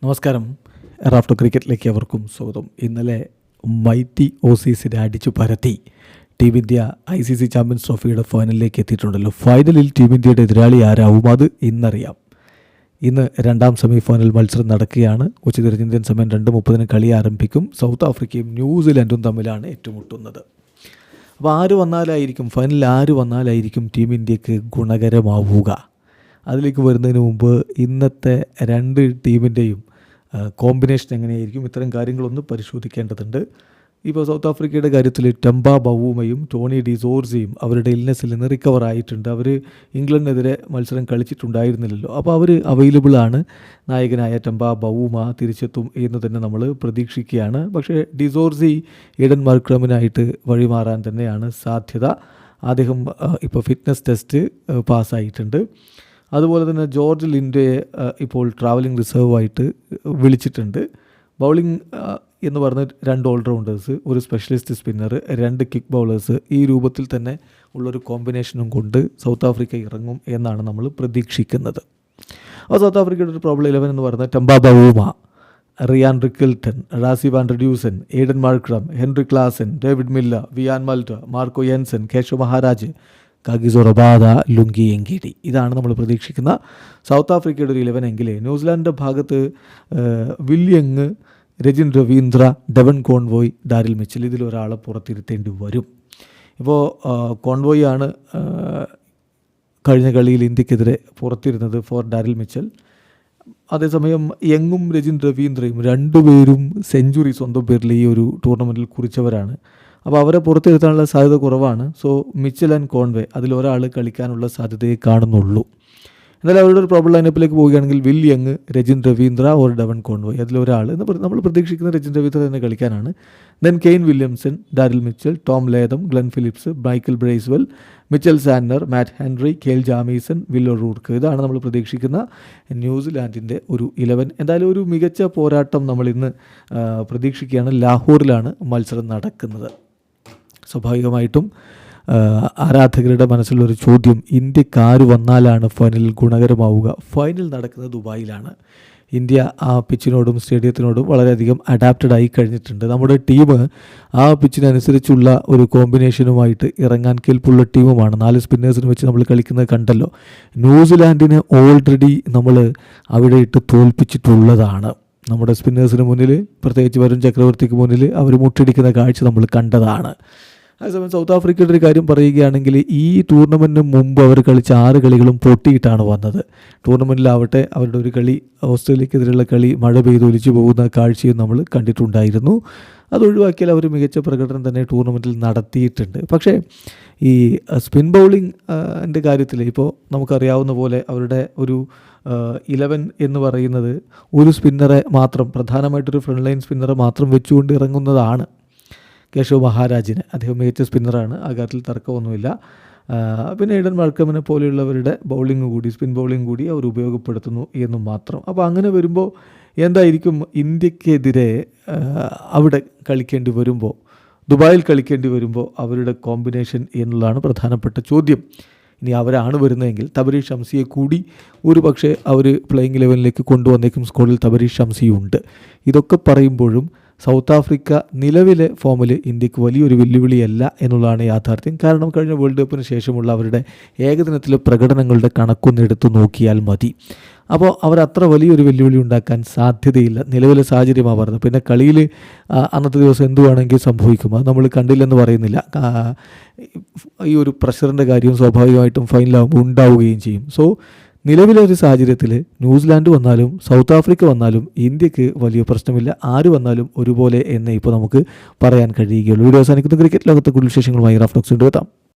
നമസ്കാരം. റാഫ്റ്റോ ക്രിക്കറ്റിലേക്ക് അവർക്കും സ്വാഗതം. ഇന്നലെ മൈറ്റി ഓസീസിനെ അടിച്ചു പരത്തി ടീം ഇന്ത്യ ICC ചാമ്പ്യൻസ് ട്രോഫിയുടെ ഫൈനലിലേക്ക് എത്തിയിട്ടുണ്ടല്ലോ. ഫൈനലിൽ ടീം ഇന്ത്യയുടെ എതിരാളി ആരാവും അത് ഇന്നറിയാം. ഇന്ന് രണ്ടാം സെമി ഫൈനൽ മത്സരം നടക്കുകയാണ്. ഉച്ചതിരിഞ്ഞ് ഇന്ത്യൻ സമയം 2:30 കളി ആരംഭിക്കും. സൗത്ത് ആഫ്രിക്കയും ന്യൂസിലൻഡും തമ്മിലാണ് ഏറ്റുമുട്ടുന്നത്. അപ്പോൾ ഫൈനലിൽ ആര് വന്നാലായിരിക്കും ടീം ഇന്ത്യക്ക് ഗുണകരമാവുക? അതിലേക്ക് വരുന്നതിന് മുമ്പ് ഇന്നത്തെ രണ്ട് ടീമിൻ്റെയും കോമ്പിനേഷൻ എങ്ങനെയായിരിക്കും, ഇത്തരം കാര്യങ്ങളൊന്ന് പരിശോധിക്കേണ്ടതുണ്ട്. ഇപ്പോൾ സൗത്ത് ആഫ്രിക്കയുടെ കാര്യത്തിൽ ടെമ്പ ബവൂമയും ടോണി ഡിസോർസിയും അവരുടെ ഇൽനെസ്സിൽ നിന്ന് റിക്കവർ ആയിട്ടുണ്ട്. അവർ ഇംഗ്ലണ്ടിനെതിരെ മത്സരം കളിച്ചിട്ടുണ്ടായിരുന്നില്ലല്ലോ. അപ്പോൾ അവർ അവൈലബിൾ ആണ്. നായകനായ ടെമ്പ ബവൂമ തിരിച്ചെത്തും എന്ന് തന്നെ നമ്മൾ പ്രതീക്ഷിക്കുകയാണ്. പക്ഷേ ഡിസോർസി ഈഡൻ മാർക്രമിനായിട്ട് വഴിമാറാൻ തന്നെയാണ് സാധ്യത. അദ്ദേഹം ഇപ്പോൾ ഫിറ്റ്നസ് ടെസ്റ്റ് പാസ്സായിട്ടുണ്ട്. അതുപോലെ തന്നെ ജോർജ് ലിൻഡയെ ഇപ്പോൾ ട്രാവലിംഗ് റിസർവായിട്ട് വിളിച്ചിട്ടുണ്ട്. ബൗളിംഗ് എന്ന് പറഞ്ഞ 2 ഓൾറൗണ്ടേഴ്സ്, ഒരു സ്പെഷ്യലിസ്റ്റ് സ്പിന്നർ, 2 കിക്ക് ബൗളേഴ്സ്, ഈ രൂപത്തിൽ തന്നെ ഉള്ളൊരു കോമ്പിനേഷനും കൊണ്ട് സൗത്ത് ആഫ്രിക്ക ഇറങ്ങും എന്നാണ് നമ്മൾ പ്രതീക്ഷിക്കുന്നത്. അപ്പോൾ സൗത്ത് ആഫ്രിക്കയുടെ ഒരു പ്രോബ്ലം 11 എന്ന് പറയുന്നത് Temba Bavuma, Ryan Rickelton, Rassie van der Dussen, Aiden Markram, Heinrich Klaasen, David Miller, Wiaan Mulder, Marco Jansen, Keshav Maharaj, Kagiso Rabada, Lungi Ngidi. ഇതാണ് നമ്മൾ പ്രതീക്ഷിക്കുന്ന സൗത്ത് ആഫ്രിക്കയുടെ ഒരു 11 എങ്കിൽ ന്യൂസിലാൻഡിൻ്റെ ഭാഗത്ത് Will Young, Rachin Ravindra, Devon Conway, Daryl Mitchell, ഇതിലൊരാളെ പുറത്തിരുത്തേണ്ടി വരും. ഇപ്പോൾ കോൺവോയ് ആണ് കഴിഞ്ഞ കളിയിൽ ഇന്ത്യക്കെതിരെ പുറത്തിരുന്നത് ഫോർ ഡാരിൽ മിച്ചൽ. അതേസമയം യങ്ങും രജിൻ രവീന്ദ്രയും രണ്ടുപേരും സെഞ്ചുറി സ്വന്തം പേരിൽ ഈ ഒരു ടൂർണമെൻറ്റിൽ കുറിച്ചവരാണ്. അപ്പോൾ അവരെ പുറത്തിരുത്താനുള്ള സാധ്യത കുറവാണ്. സോ മിച്ചൽ ആൻഡ് കോൺവേ അതിലൊരാൾ കളിക്കാനുള്ള സാധ്യതയെ കാണുന്നുള്ളൂ. എന്നാലും അവരുടെ ഒരു പ്രോബ്ലം ലൈനപ്പിലേക്ക് പോവുകയാണെങ്കിൽ Will Young, Rachin Ravindra or Devon Conway അതിലൊരാൾ നമ്മൾ പ്രതീക്ഷിക്കുന്ന രജിൻ രവീന്ദ്ര തന്നെ കളിക്കാനാണ്. Then Kane Williamson, Daryl Mitchell, Tom Latham, Glenn Phillips, Michael Bracewell, Mitchell Santner, Matt Henry, Kyle Jamieson, Will O'Rourke. ഇതാണ് നമ്മൾ പ്രതീക്ഷിക്കുന്ന ന്യൂസിലാൻഡിൻ്റെ ഒരു 11. എന്തായാലും ഒരു മികച്ച പോരാട്ടം നമ്മളിന്ന് പ്രതീക്ഷിക്കുകയാണ്. ലാഹോറിലാണ് മത്സരം നടക്കുന്നത്. സ്വാഭാവികമായിട്ടും ആരാധകരുടെ മനസ്സിലൊരു ചോദ്യം, ഇന്ത്യക്ക് ആര് വന്നാലാണ് ഫൈനലിൽ ഗുണകരമാവുക? ഫൈനൽ നടക്കുന്നത് ദുബായിലാണ്. ഇന്ത്യ ആ പിച്ചിനോടും സ്റ്റേഡിയത്തിനോടും വളരെയധികം അഡാപ്റ്റഡ് ആയി കഴിഞ്ഞിട്ടുണ്ട്. നമ്മുടെ ടീം ആ പിച്ചിനനുസരിച്ചുള്ള ഒരു കോമ്പിനേഷനുമായിട്ട് ഇറങ്ങാൻ കെൽപ്പുള്ള ടീമുമാണ്. 4 സ്പിന്നേഴ്സിന് വെച്ച് നമ്മൾ കളിക്കുന്നത് കണ്ടല്ലോ. ന്യൂസിലാൻഡിനെ ഓൾറെഡി നമ്മൾ അവിടെ ഇട്ട് തോൽപ്പിച്ചിട്ടുള്ളതാണ്. നമ്മുടെ സ്പിന്നേഴ്സിന് മുന്നിൽ, പ്രത്യേകിച്ച് വരുൺ ചക്രവർത്തിക്ക് മുന്നിൽ അവർ മുട്ടിടിക്കുന്ന കാഴ്ച നമ്മൾ കണ്ടതാണ്. അതേസമയം സൗത്ത് ആഫ്രിക്കയുടെ ഒരു കാര്യം പറയുകയാണെങ്കിൽ ഈ ടൂർണമെൻറ്റിന് മുമ്പ് അവർ കളിച്ച 6 കളികളും പൊട്ടിയിട്ടാണ് വന്നത്. ടൂർണമെൻറ്റിലാവട്ടെ അവരുടെ ഒരു കളി, ഓസ്ട്രേലിയക്കെതിരെയുള്ള കളി, മഴ പെയ്ത് ഒലിച്ചു പോകുന്ന കാഴ്ചയും നമ്മൾ കണ്ടിട്ടുണ്ടായിരുന്നു. അതൊഴിവാക്കിയാൽ അവർ മികച്ച പ്രകടനം തന്നെ ടൂർണമെൻറ്റിൽ നടത്തിയിട്ടുണ്ട്. പക്ഷേ ഈ സ്പിൻ ബൗളിംഗ് കാര്യത്തിൽ ഇപ്പോൾ നമുക്കറിയാവുന്ന പോലെ അവരുടെ ഒരു 11 എന്ന് പറയുന്നത് ഒരു സ്പിന്നറെ മാത്രം, പ്രധാനമായിട്ടൊരു ഫ്രണ്ട് ലൈൻ സ്പിന്നറെ മാത്രം വെച്ചുകൊണ്ട് ഇറങ്ങുന്നതാണ്. കേശവ് മഹാരാജിന്, അദ്ദേഹം മികച്ച സ്പിന്നറാണ്, ആ കാര്യത്തിൽ തർക്കമൊന്നുമില്ല. പിന്നെ ഈഡൻ മാർക്കമിനെ പോലെയുള്ളവരുടെ സ്പിൻ ബൗളിംഗ് കൂടി അവർ ഉപയോഗപ്പെടുത്തുന്നു എന്ന് മാത്രം. അപ്പോൾ അങ്ങനെ വരുമ്പോൾ എന്തായിരിക്കും ഇന്ത്യക്കെതിരെ അവിടെ കളിക്കേണ്ടി വരുമ്പോൾ, ദുബായിൽ കളിക്കേണ്ടി വരുമ്പോൾ അവരുടെ കോമ്പിനേഷൻ എന്നുള്ളതാണ് പ്രധാനപ്പെട്ട ചോദ്യം. ഇനി അവരാണ് വരുന്നതെങ്കിൽ തബരീഷ് ഷംസിയെ കൂടി ഒരു പക്ഷേ അവർ പ്ലേയിങ് 11ലേക്ക് കൊണ്ടുവന്നേക്കും. സ്ക്വാഡിൽ തബരീഷ് ഷംസിയുണ്ട്. ഇതൊക്കെ പറയുമ്പോഴും സൗത്ത് ആഫ്രിക്ക നിലവിലെ ഫോമിൽ ഇന്ത്യക്ക് വലിയൊരു വെല്ലുവിളിയല്ല എന്നുള്ളതാണ് യാഥാർത്ഥ്യം. കാരണം കഴിഞ്ഞ വേൾഡ് കപ്പിന് ശേഷമുള്ള അവരുടെ ഏകദിനത്തിലെ പ്രകടനങ്ങളുടെ കണക്കൊന്ന് എടുത്തു നോക്കിയാൽ മതി. അപ്പോൾ അവരത്ര വലിയൊരു വെല്ലുവിളി ഉണ്ടാക്കാൻ സാധ്യതയില്ല. നിലവിലെ സാഹചര്യമാണ് പറഞ്ഞത്. പിന്നെ കളിയിൽ അന്നത്തെ ദിവസം എന്ത് വേണമെങ്കിൽ സംഭവിക്കും, അത് നമ്മൾ കണ്ടില്ലെന്ന് പറയുന്നില്ല. ഈ ഒരു പ്രഷറിൻ്റെ കാര്യം സ്വാഭാവികമായിട്ടും ഫൈനലാകുമ്പോൾ ഉണ്ടാവുകയും ചെയ്യും. സോ നിലവിലെ ഒരു സാഹചര്യത്തിൽ ന്യൂസിലാൻഡ് വന്നാലും സൗത്ത് ആഫ്രിക്ക വന്നാലും ഇന്ത്യക്ക് വലിയ പ്രശ്നമില്ല. ആര് വന്നാലും ഒരുപോലെ എന്നേ ഇപ്പോൾ നമുക്ക് പറയാൻ കഴിയുകയുള്ളൂ. വീഡിയോ അവസാനിക്കുന്ന ക്രിക്കറ്റ് ലോകത്തെ കൂടുതൽ വിശേഷങ്ങളുമായി റാഫ്റ്റോക്സ് കൊണ്ടുവെത്താം.